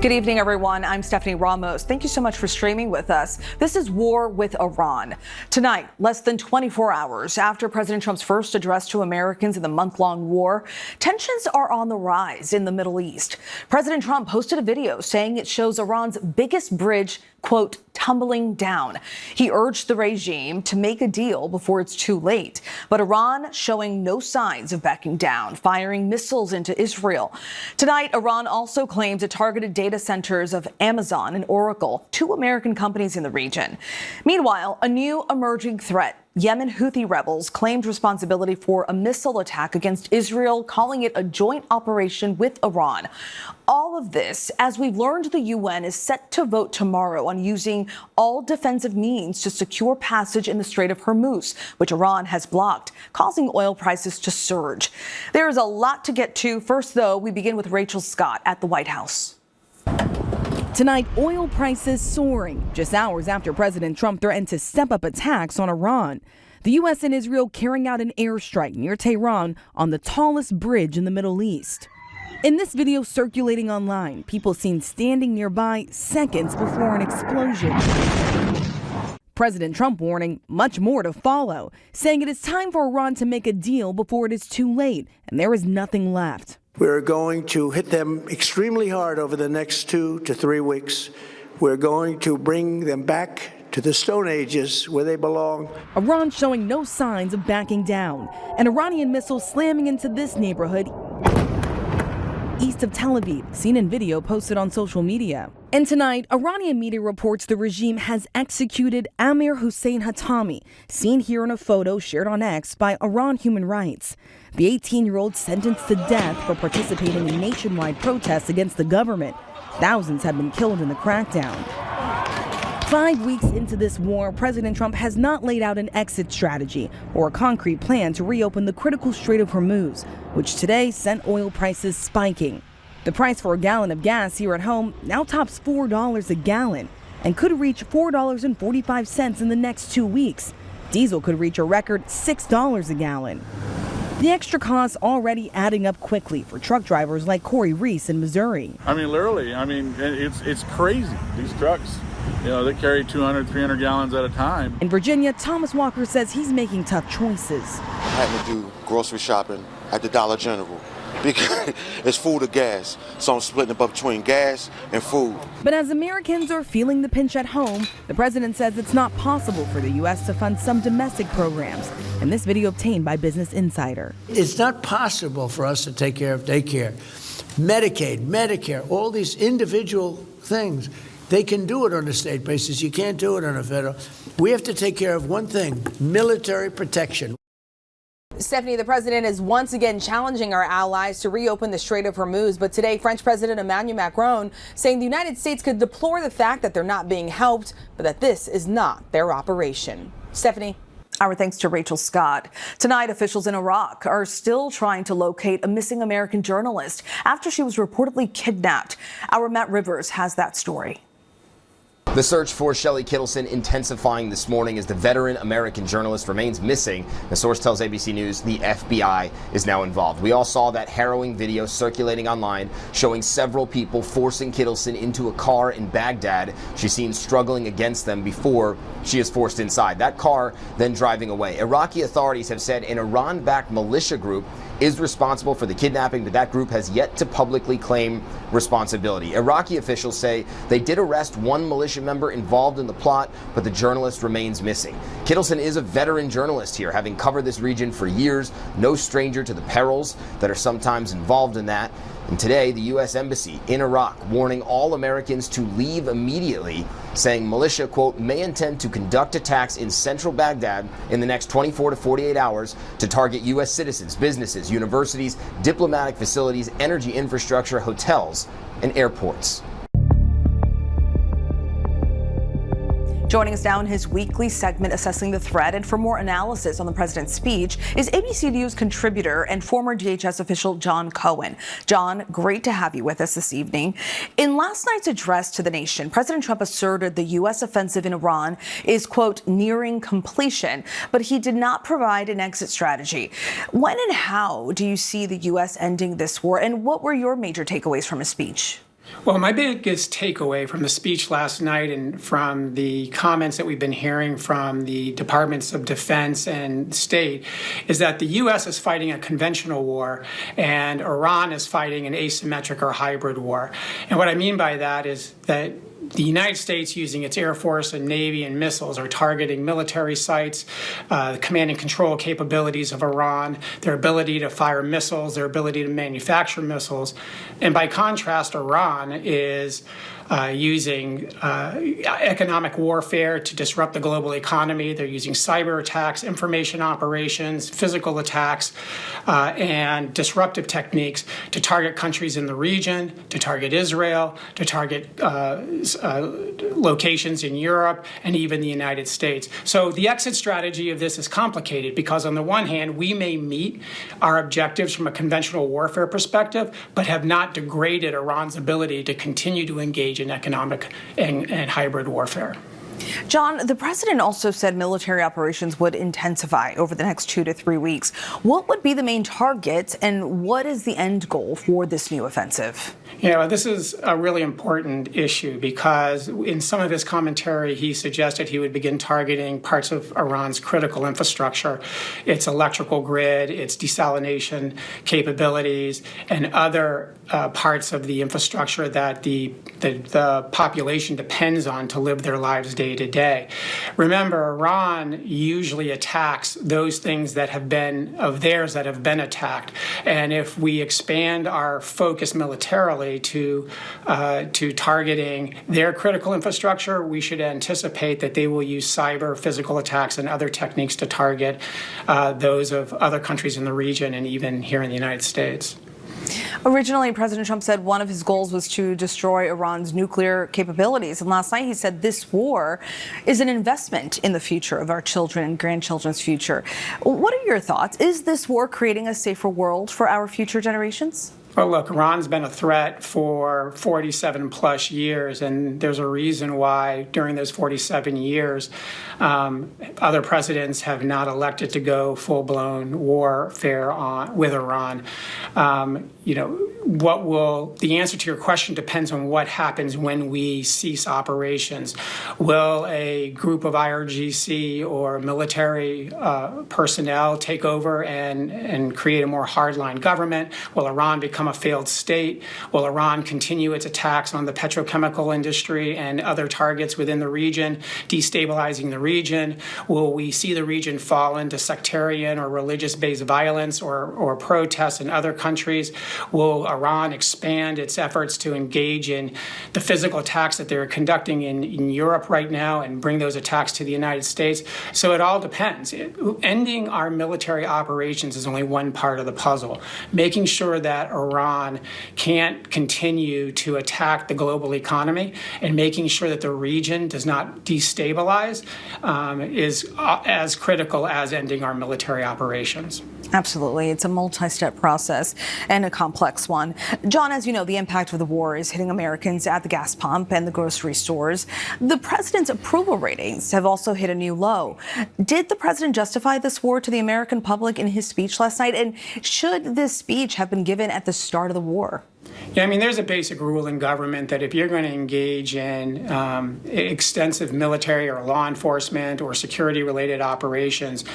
Good evening, everyone. I'm Stephanie Ramos. Thank you so much for streaming with us. This is War with Iran. Tonight, less than 24 hours after President Trump's first address to Americans in the month-long war, tensions are on the rise in the Middle East. President Trump posted a video saying it shows Iran's biggest bridge, quote, tumbling down. He urged the regime to make a deal before it's too late. But Iran showing no signs of backing down, firing missiles into Israel. Tonight, Iran also claims it targeted data centers of Amazon and Oracle, two American companies in the region. Meanwhile, a new emerging threat. Yemen Houthi rebels claimed responsibility for a missile attack against Israel, calling it a joint operation with Iran. All of this, as we've learned, the UN is set to vote tomorrow on using all defensive means to secure passage in the Strait of Hormuz, which Iran has blocked, causing oil prices to surge. There is a lot to get to. First, though, we begin with Rachel Scott at the White House. Tonight, oil prices soaring just hours after President Trump threatened to step up attacks on Iran. The U.S. and Israel carrying out an airstrike near Tehran on the tallest bridge in the Middle East. In this video circulating online, people seen standing nearby seconds before an explosion. President Trump warning much more to follow, saying it is time for Iran to make a deal before it is too late and there is nothing left. We're going to hit them extremely hard over the next 2 to 3 weeks. We're going to bring them back to the Stone Ages where they belong. Iran showing no signs of backing down. An Iranian missile slamming into this neighborhood east of Tel Aviv, seen in video posted on social media. And tonight, Iranian media reports the regime has executed Amir Hossein Hatami, seen here in a photo shared on X by Iran Human Rights. The 18-year-old sentenced to death for participating in nationwide protests against the government. Thousands have been killed in the crackdown. 5 weeks into this war, President Trump has not laid out an exit strategy or a concrete plan to reopen the critical Strait of Hormuz, which today sent oil prices spiking. The price for a gallon of gas here at home now tops $4 a gallon and could reach $4.45 in the next 2 weeks. Diesel could reach a record $6 a gallon. The extra costs already adding up quickly for truck drivers like Corey Reese in Missouri. Literally, it's crazy. These trucks, they carry 200, 300 gallons at a time. In Virginia, Thomas Walker says he's making tough choices. I had to do grocery shopping at the Dollar General because it's food or gas. So I'm splitting it up between gas and food. But as Americans are feeling the pinch at home, the president says it's not possible for the U.S. to fund some domestic programs. In this video obtained by Business Insider. It's not possible for us to take care of daycare, Medicaid, Medicare, all these individual things. They can do it on a state basis. You can't do it on a federal. We have to take care of one thing, military protection. Stephanie, the president is once again challenging our allies to reopen the Strait of Hormuz. But today, French President Emmanuel Macron saying the United States could deplore the fact that they're not being helped, but that this is not their operation. Stephanie. Our thanks to Rachel Scott. Tonight, officials in Iraq are still trying to locate a missing American journalist after she was reportedly kidnapped. Our Matt Rivers has that story. The search for Shelley Kittleson intensifying this morning as the veteran American journalist remains missing. The source tells ABC News the FBI is now involved. We all saw that harrowing video circulating online showing several people forcing Kittleson into a car in Baghdad. She's seen struggling against them before she is forced inside. That car then driving away. Iraqi authorities have said an Iran-backed militia group is responsible for the kidnapping, but that group has yet to publicly claim responsibility. Iraqi officials say they did arrest one militia member involved in the plot, but the journalist remains missing. Kittleson is a veteran journalist here, having covered this region for years, no stranger to the perils that are sometimes involved in that. And today, the U.S. Embassy in Iraq warning all Americans to leave immediately, saying militia, quote, may intend to conduct attacks in central Baghdad in the next 24 to 48 hours to target U.S. citizens, businesses, universities, diplomatic facilities, energy infrastructure, hotels, and airports. Joining us now in his weekly segment assessing the threat and for more analysis on the president's speech is ABC News contributor and former DHS official John Cohen. John, great to have you with us this evening. In last night's address to the nation, President Trump asserted the U.S. offensive in Iran is, quote, nearing completion, but he did not provide an exit strategy. When and how do you see the U.S. ending this war, and what were your major takeaways from his speech? Well, my biggest takeaway from the speech last night and from the comments that we've been hearing from the Departments of Defense and State is that the U.S. is fighting a conventional war and Iran is fighting an asymmetric or hybrid war. And what I mean by that is that the United States, using its Air Force and Navy and missiles, are targeting military sites, the command and control capabilities of Iran, their ability to fire missiles, their ability to manufacture missiles. And by contrast, Iran is using economic warfare to disrupt the global economy. They're using cyber attacks, information operations, physical attacks, and disruptive techniques to target countries in the region, to target Israel, to target locations in Europe, and even the United States. So the exit strategy of this is complicated because on the one hand, we may meet our objectives from a conventional warfare perspective, but have not degraded Iran's ability to continue to engage in economic and hybrid warfare. John, the president also said military operations would intensify over the next 2 to 3 weeks. What would be the main target and what is the end goal for this new offensive? This is a really important issue because in some of his commentary, he suggested he would begin targeting parts of Iran's critical infrastructure, its electrical grid, its desalination capabilities, and other parts of the infrastructure that the population depends on to live their lives day to day. Remember, Iran usually attacks those things that have been of theirs that have been attacked. And if we expand our focus militarily to targeting their critical infrastructure, we should anticipate that they will use cyber, physical attacks, and other techniques to target those of other countries in the region and even here in the United States. Originally, President Trump said one of his goals was to destroy Iran's nuclear capabilities. And last night he said this war is an investment in the future of our children and grandchildren's future. What are your thoughts? Is this war creating a safer world for our future generations? Well, look, Iran's been a threat for 47 plus years, and there's a reason why during those 47 years, other presidents have not elected to go full-blown warfare with Iran. The answer to your question depends on what happens when we cease operations. Will a group of IRGC or military personnel take over and create a more hardline government? Will Iran become a failed state? Will Iran continue its attacks on the petrochemical industry and other targets within the region, destabilizing the region? Will we see the region fall into sectarian or religious-based violence or protests in other countries? Will Iran expand its efforts to engage in the physical attacks that they're conducting in Europe right now and bring those attacks to the United States? So it all depends. Ending our military operations is only one part of the puzzle. Making sure that Iran can't continue to attack the global economy and making sure that the region does not destabilize is as critical as ending our military operations. Absolutely. It's a multi-step process and a complex one. John, as you know, the impact of the war is hitting Americans at the gas pump and the grocery stores. The president's approval ratings have also hit a new low. Did the president justify this war to the American public in his speech last night? And should this speech have been given at the start of the war? Yeah, there's a basic rule in government that if you're going to engage in extensive military or law enforcement or security-related operations,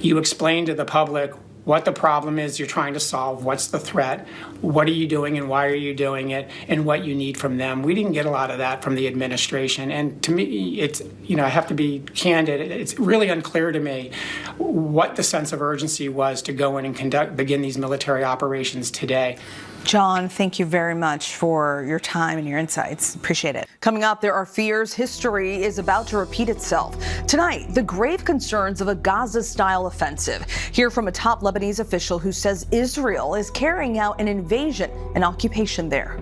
you explain to the public what the problem is you're trying to solve, what's the threat, what are you doing and why are you doing it, and what you need from them. We didn't get a lot of that from the administration. And to me, it's, I have to be candid, it's really unclear to me what the sense of urgency was to go in and begin these military operations today. John, thank you very much for your time and your insights. Appreciate it. Coming up, there are fears history is about to repeat itself. Tonight, the grave concerns of a Gaza-style offensive. Hear from a top Lebanese official who says Israel is carrying out an invasion and occupation there.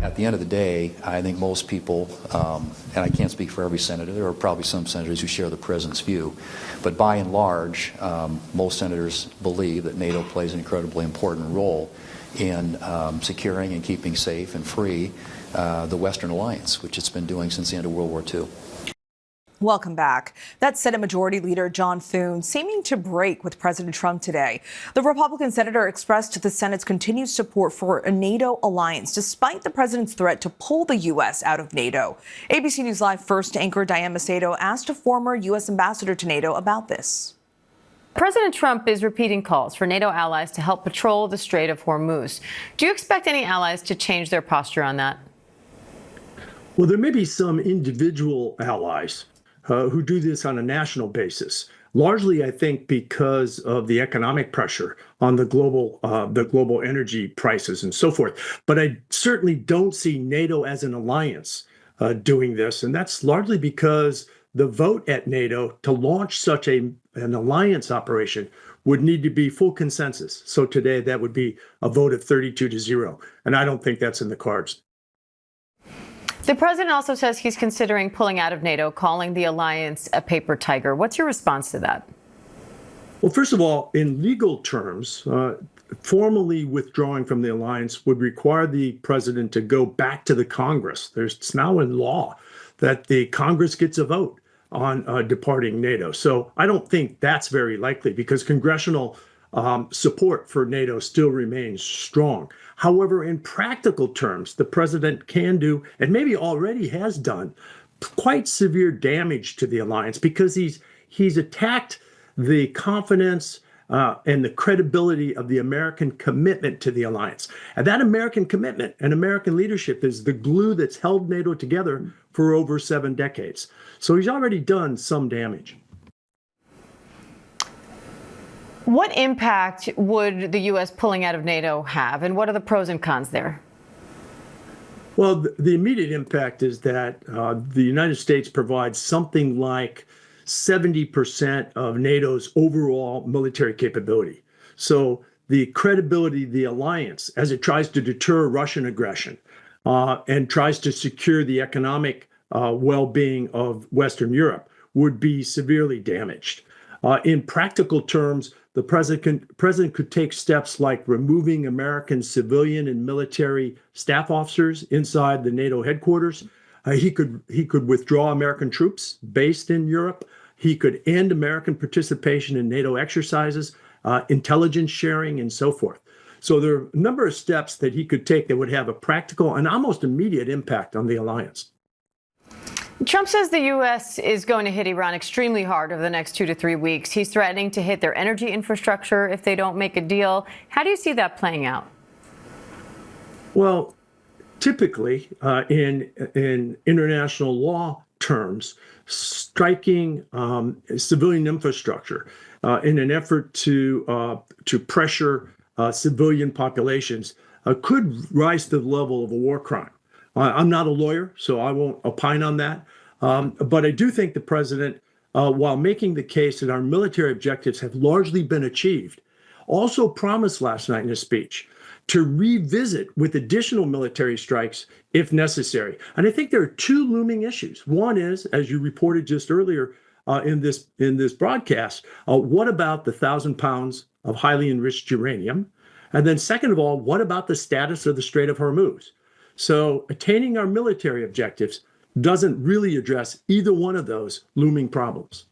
At the end of the day, I think most people, and I can't speak for every senator, there are probably some senators who share the president's view, but by and large, most senators believe that NATO plays an incredibly important role in securing and keeping safe and free the Western Alliance, which it's been doing since the end of World War II. Welcome back. That's Senate Majority Leader John Thune seeming to break with President Trump today. The Republican senator expressed the Senate's continued support for a NATO alliance, despite the president's threat to pull the U.S. out of NATO. ABC News Live first anchor Diane Macedo asked a former U.S. ambassador to NATO about this. President Trump is repeating calls for NATO allies to help patrol the Strait of Hormuz. Do you expect any allies to change their posture on that? Well, there may be some individual allies who do this on a national basis, largely, I think, because of the economic pressure on the global energy prices and so forth. But I certainly don't see NATO as an alliance doing this, and that's largely because the vote at NATO to launch such an alliance operation would need to be full consensus. So today, that would be a vote of 32-0, and I don't think that's in the cards. The president also says he's considering pulling out of NATO, calling the alliance a paper tiger. What's your response to that? Well, first of all, in legal terms, formally withdrawing from the alliance would require the president to go back to the Congress. It's now in law that the Congress gets a vote on departing NATO. So I don't think that's very likely because congressional support for NATO still remains strong. However, in practical terms, the president can do, and maybe already has done, quite severe damage to the alliance because he's attacked the confidence and the credibility of the American commitment to the alliance. And that American commitment and American leadership is the glue that's held NATO together for over 7 decades. So he's already done some damage. What impact would the U.S. pulling out of NATO have, and what are the pros and cons there? Well, the immediate impact is that the United States provides something like 70% of NATO's overall military capability. So the credibility of the alliance, as it tries to deter Russian aggression and tries to secure the economic well-being of Western Europe, would be severely damaged. In practical terms, the president could take steps like removing American civilian and military staff officers inside the NATO headquarters. He could withdraw American troops based in Europe. He could end American participation in NATO exercises, intelligence sharing, and so forth. So there are a number of steps that he could take that would have a practical and almost immediate impact on the alliance. Trump says the U.S. is going to hit Iran extremely hard over the next 2 to 3 weeks. He's threatening to hit their energy infrastructure if they don't make a deal. How do you see that playing out? Well, typically, in international law terms, striking civilian infrastructure in an effort to pressure civilian populations could rise to the level of a war crime. I'm not a lawyer, so I won't opine on that. But I do think the president, while making the case that our military objectives have largely been achieved, also promised last night in his speech to revisit with additional military strikes if necessary. And I think there are 2 looming issues. One is, as you reported just earlier in this broadcast, what about the 1,000 pounds of highly enriched uranium? And then second of all, what about the status of the Strait of Hormuz? So attaining our military objectives doesn't really address either one of those looming problems.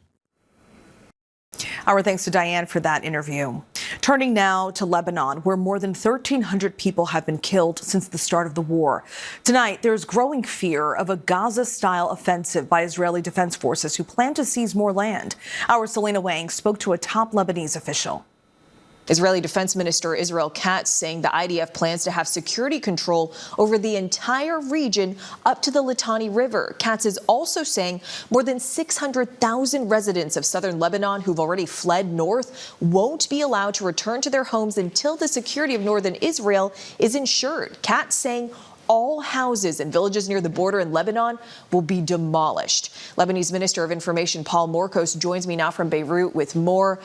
Our thanks to Diane for that interview. Turning now to Lebanon, where more than 1,300 people have been killed since the start of the war. Tonight, there's growing fear of a Gaza-style offensive by Israeli defense forces who plan to seize more land. Our Selena Wang spoke to a top Lebanese official. Israeli Defense Minister Israel Katz saying the IDF plans to have security control over the entire region up to the Litani River. Katz is also saying more than 600,000 residents of southern Lebanon who've already fled north won't be allowed to return to their homes until the security of northern Israel is ensured. Katz saying all houses and villages near the border in Lebanon will be demolished. Lebanese Minister of Information Paul Morkos joins me now from Beirut with more.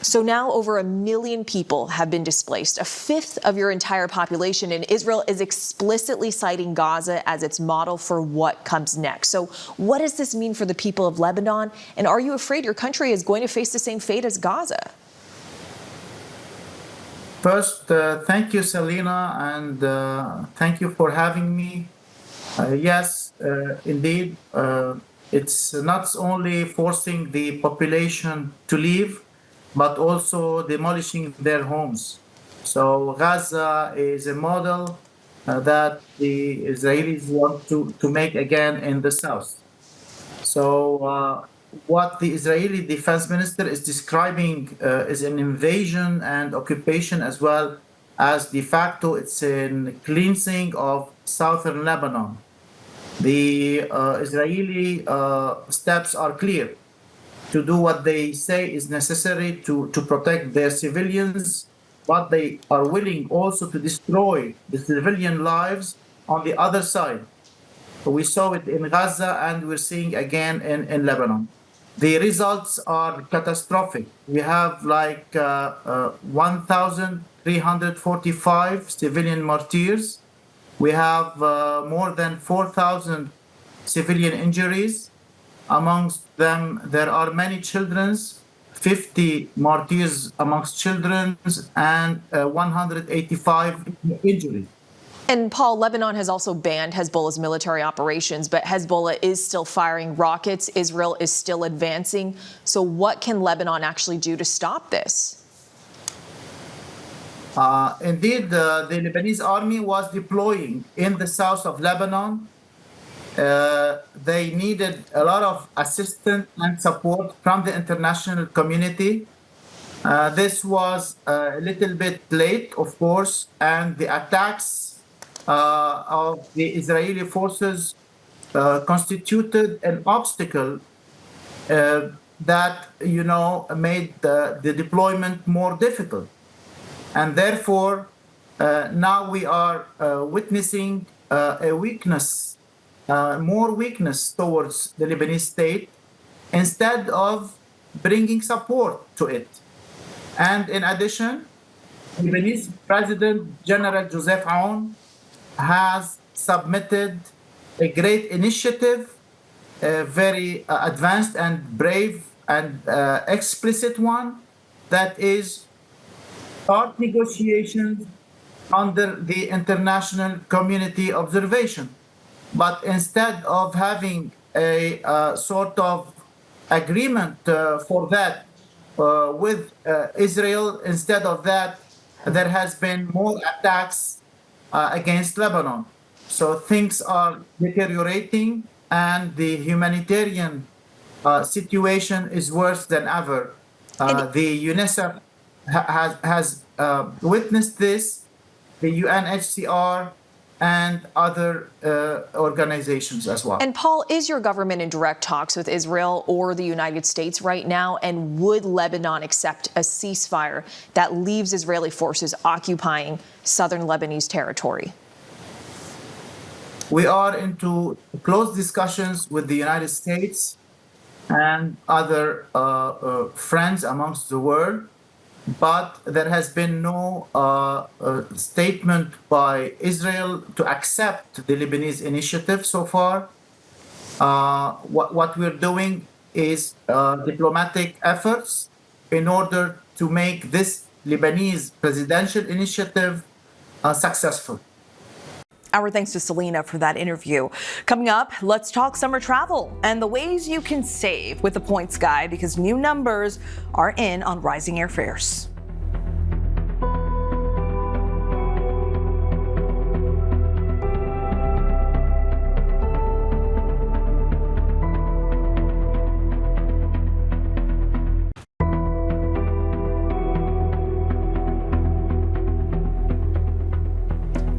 So now over 1 million people have been displaced, a fifth of your entire population, and Israel is explicitly citing Gaza as its model for what comes next. So what does this mean for the people of Lebanon? And are you afraid your country is going to face the same fate as Gaza? First, thank you, Selena, and thank you for having me. Yes, indeed, it's not only forcing the population to leave, but also demolishing their homes. So Gaza is a model that the Israelis want to make again in the south. So what the Israeli defense minister is describing is an invasion and occupation, as well as de facto it's a cleansing of southern Lebanon. The Israeli steps are clear to do what they say is necessary to protect their civilians, but they are willing also to destroy the civilian lives on the other side. We saw it in Gaza and we're seeing again in Lebanon. The results are catastrophic. We have like 1,345 civilian martyrs. We have more than 4,000 civilian injuries. Amongst them, there are many children, 50 martyrs amongst children, and 185 injuries. And Paul, Lebanon has also banned Hezbollah's military operations, but Hezbollah is still firing rockets. Israel is still advancing. So what can Lebanon actually do to stop this? Indeed, the Lebanese army was deploying in the south of Lebanon. They needed a lot of assistance and support from the international community. This was a little bit late, of course, and the attacks of the Israeli forces constituted an obstacle that, made the deployment more difficult. And therefore, now we are witnessing a weakness, more weakness towards the Lebanese state, instead of bringing support to it. And in addition, Lebanese President General Joseph Aoun has submitted a great initiative, a very advanced and brave and explicit one, that is start negotiations under the international community observation. But instead of having a sort of agreement for that with Israel, instead of that, there has been more attacks against Lebanon. So things are deteriorating, and the humanitarian situation is worse than ever. The UNICEF has witnessed this, the UNHCR, and other organizations as well. And Paul, is your government in direct talks with Israel or the United States right now? And would Lebanon accept a ceasefire that leaves Israeli forces occupying southern Lebanese territory? We are into close discussions with the United States and other friends amongst the world, but there has been no statement by Israel to accept the Lebanese initiative so far. What we're doing is diplomatic efforts in order to make this Lebanese presidential initiative successful. Our thanks to Selena for that interview. Coming up, let's talk summer travel and the ways you can save with the Points Guide, because new numbers are in on rising airfares.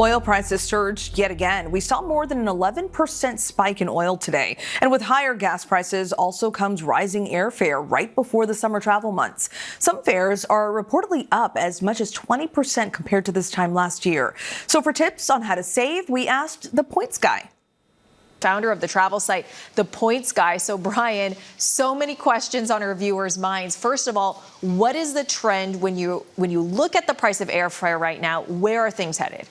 Oil prices surged yet again. We saw more than an 11% spike in oil today. And with higher gas prices also comes rising airfare right before the summer travel months. Some fares are reportedly up as much as 20% compared to this time last year. So for tips on how to save, we asked the Points Guy, founder of the travel site, The Points Guy. So Brian, so many questions on our viewers' minds. First of all, what is the trend when you look at the price of airfare right now? Where are things headed?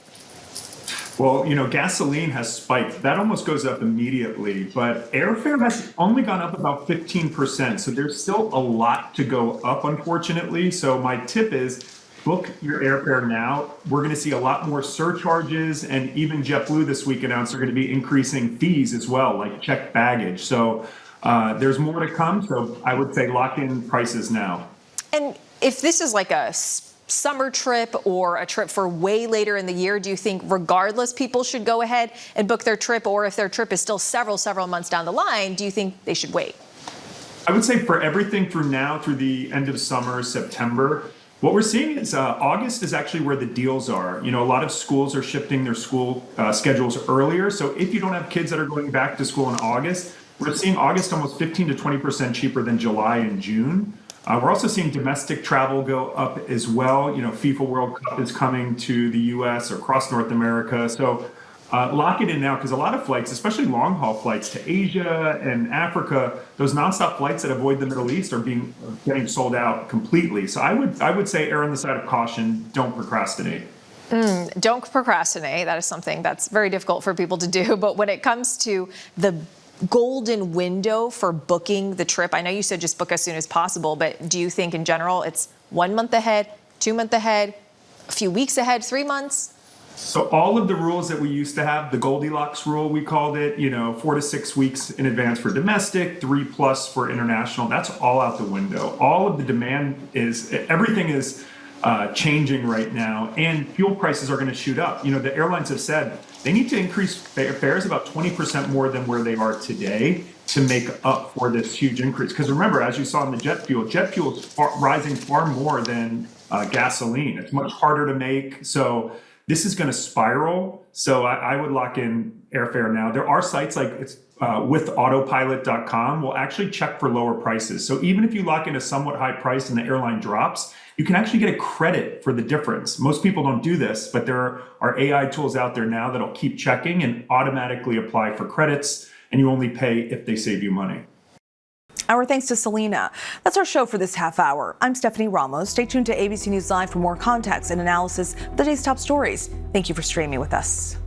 Well, gasoline has spiked. That almost goes up immediately, but airfare has only gone up about 15%. So there's still a lot to go up, unfortunately. So my tip is book your airfare now. We're going to see a lot more surcharges, and even JetBlue this week announced they're going to be increasing fees as well, like checked baggage. So there's more to come. So I would say lock in prices now. And if this is like a summer trip or a trip for way later in the year, do you think regardless people should go ahead and book their trip? Or if their trip is still several months down the line, do you think they should wait? I would say for everything through now, through the end of summer, September, what we're seeing is August is actually where the deals are. You know, a lot of schools are shifting their school schedules earlier. So if you don't have kids that are going back to school in August, we're seeing August almost 15 to 20% cheaper than July and June. We're also seeing domestic travel go up as well. You know, FIFA World Cup is coming to the U.S. or across North America. So lock it in now, because a lot of flights, especially long haul flights to Asia and Africa, those nonstop flights that avoid the Middle East are getting sold out completely. So I would say err on the side of caution. Don't procrastinate. Don't procrastinate. That is something that's very difficult for people to do. But when it comes to the golden window for booking the trip, I know you said just book as soon as possible, but do you think in general it's 1 month ahead, 2 months ahead, a few weeks ahead, 3 months? So all of the rules that we used to have, the Goldilocks rule, we called it, 4 to 6 weeks in advance for domestic, 3+ for international, that's all out the window. All of the demand everything is changing right now, and fuel prices are going to shoot up. The airlines have said they need to increase fares about 20% more than where they are today to make up for this huge increase. Because remember, as you saw in the jet fuel is rising far more than gasoline. It's much harder to make. So this is going to spiral. So I would lock in airfare now. There are sites like with autopilot.com will actually check for lower prices. So even if you lock in a somewhat high price and the airline drops, you can actually get a credit for the difference. Most people don't do this, but there are AI tools out there now that'll keep checking and automatically apply for credits, and you only pay if they save you money. Our thanks to Selena. That's our show for this half hour. I'm Stephanie Ramos. Stay tuned to ABC News Live for more context and analysis of the day's top stories. Thank you for streaming with us.